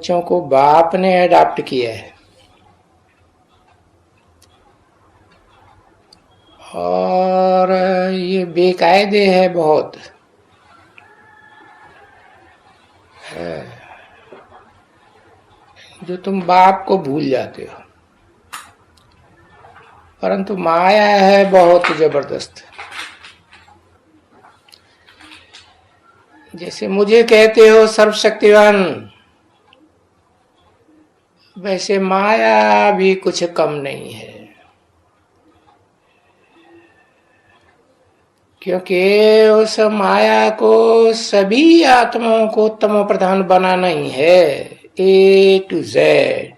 बच्चों को बाप ने अडॉप्ट किया है और ये बेकायदे है बहुत है, जो तुम बाप को भूल जाते हो, परंतु माया है बहुत जबरदस्त। जैसे मुझे कहते हो सर्वशक्तिवान, वैसे माया भी कुछ कम नहीं है, क्योंकि उस माया को सभी आत्माओं को तमो प्रधान बनाना ही है, ए टू जेड।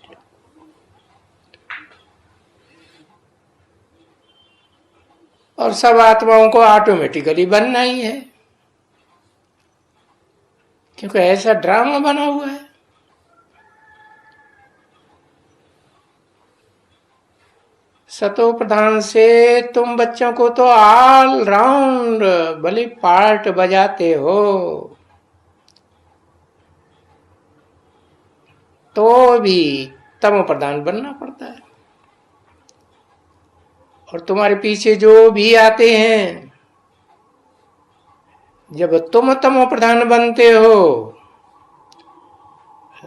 और सब आत्माओं को ऑटोमेटिकली बनना ही है, क्योंकि ऐसा ड्रामा बना हुआ है। सतो प्रधान से तुम बच्चों को तो ऑल राउंड भले पार्ट बजाते हो, तो भी तमो प्रधान बनना पड़ता है। और तुम्हारे पीछे जो भी आते हैं, जब तुम तमो प्रधान बनते हो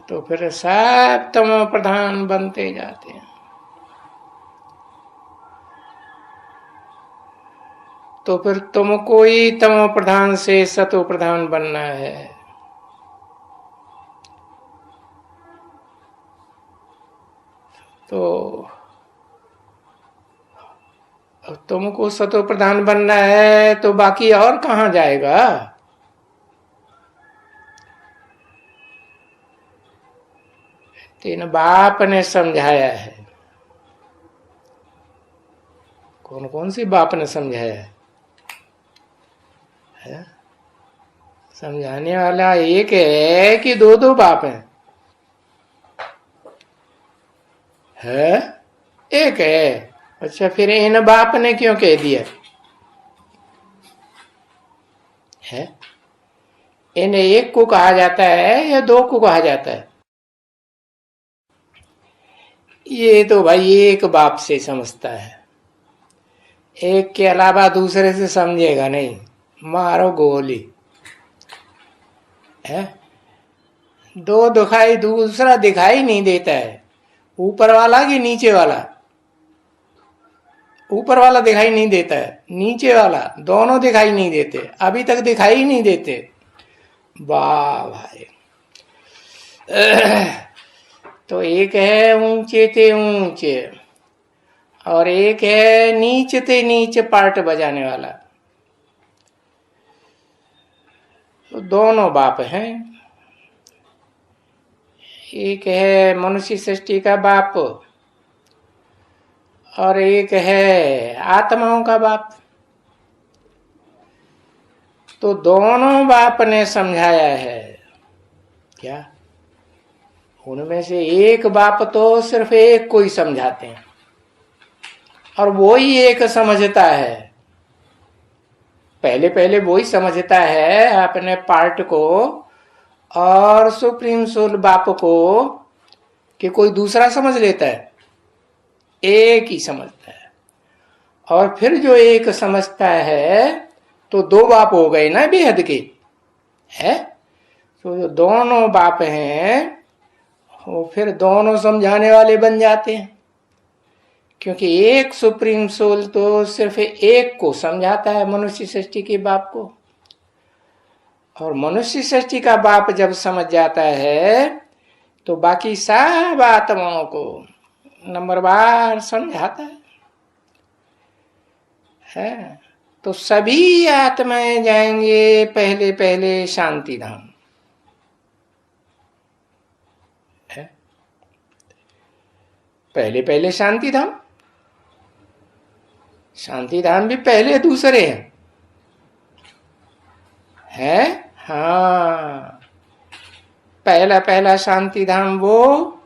तो फिर सब तमो प्रधान बनते जाते हैं। तो फिर तुमको ही तमो प्रधान से सतो प्रधान बनना है। तो अब तुमको सतो प्रधान बनना है तो बाकी और कहां जाएगा? तीन बाप ने समझाया है। कौन कौन सी बाप ने समझाया है? समझाने वाला एक है कि दो दो बाप हैं? है एक है। अच्छा, फिर इन बाप ने क्यों कह दिया है? इन्हें एक को कहा जाता है या दो को कहा जाता है? ये तो भाई एक बाप से समझता है, एक के अलावा दूसरे से समझेगा नहीं। मारो गोली है। दो दिखाई, दूसरा दिखाई नहीं देता है, ऊपर वाला कि नीचे वाला? ऊपर वाला दिखाई नहीं देता है, नीचे वाला, दोनों दिखाई नहीं देते, अभी तक दिखाई ही नहीं देते। वाह भाई। तो एक है ऊंचे थे ऊंचे, और एक है नीचे थे नीचे पार्ट बजाने वाला। तो दोनों बाप हैं। एक है मनुष्य सृष्टि का बाप और एक है आत्माओं का बाप। तो दोनों बाप ने समझाया है क्या? उनमें से एक बाप तो सिर्फ एक को ही समझाते हैं, और वो ही एक समझता है। पहले पहले वो ही समझता है अपने पार्ट को और सुप्रीम सोल बाप को, कि कोई दूसरा समझ लेता है? एक ही समझता है। और फिर जो एक समझता है तो दो बाप हो गए ना बेहद के, है? तो जो दोनों बाप हैं वो फिर दोनों समझाने वाले बन जाते हैं, क्योंकि एक सुप्रीम सोल तो सिर्फ एक को समझाता है, मनुष्य सृष्टि के बाप को। और मनुष्य सृष्टि का बाप जब समझ जाता है तो बाकी सब आत्माओं को नंबरवार समझाता है। तो सभी आत्माएं जाएंगे पहले पहले शांति धाम है। पहले पहले शांति धाम, शांति धाम भी पहले दूसरे हैं। हाँ, पहला पहला शांति धाम वो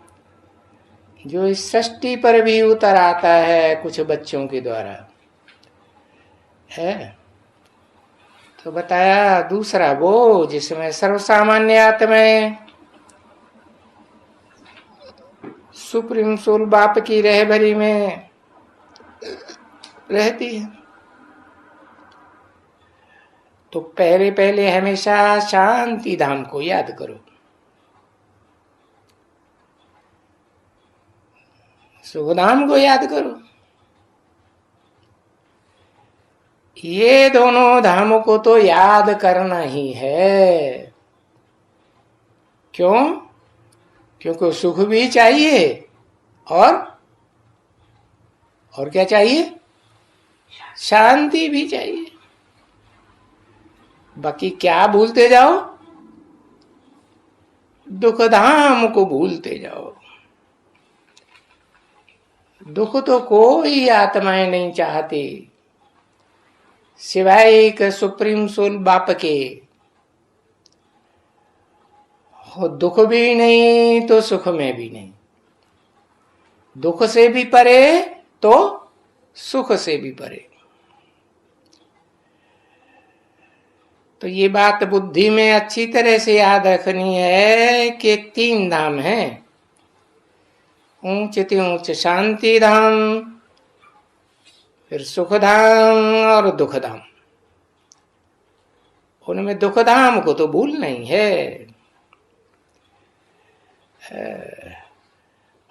जो इस सृष्टि पर भी उतर आता है कुछ बच्चों के द्वारा है। तो बताया दूसरा वो जिसमें सर्वसामान्य आत्माएं सुप्रीम सोल बाप की रहबरी में रहती है। तो पहले पहले हमेशा शांति धाम को याद करो, सुखधाम को याद करो। ये दोनों धामों को तो याद करना ही है। क्यों? क्योंकि सुख भी चाहिए और क्या चाहिए? शांति भी चाहिए। बाकी क्या भूलते जाओ? दुख धाम को भूलते जाओ। दुख तो कोई आत्माएं नहीं चाहती सिवाय एक सुप्रीम सोल बाप के। हो दुख भी नहीं तो सुख में भी नहीं, दुख से भी परे तो सुख से भी परे। तो ये बात बुद्धि में अच्छी तरह से याद रखनी है कि 3 धाम हैं, ऊंच से ऊंच शांति धाम, फिर सुख धाम और दुख धाम। उनमें दुख धाम को तो भूल नहीं है।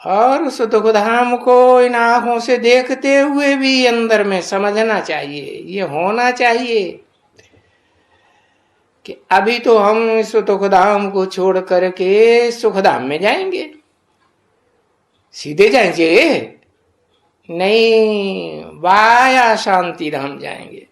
और उस दुख धाम को इन आंखों से देखते हुए भी अंदर में समझना चाहिए, ये होना चाहिए कि अभी तो हम इस दुख धाम को छोड़ करके सुख धाम में जाएंगे, सीधे जाएंगे नहीं, वाया शांति धाम जाएंगे।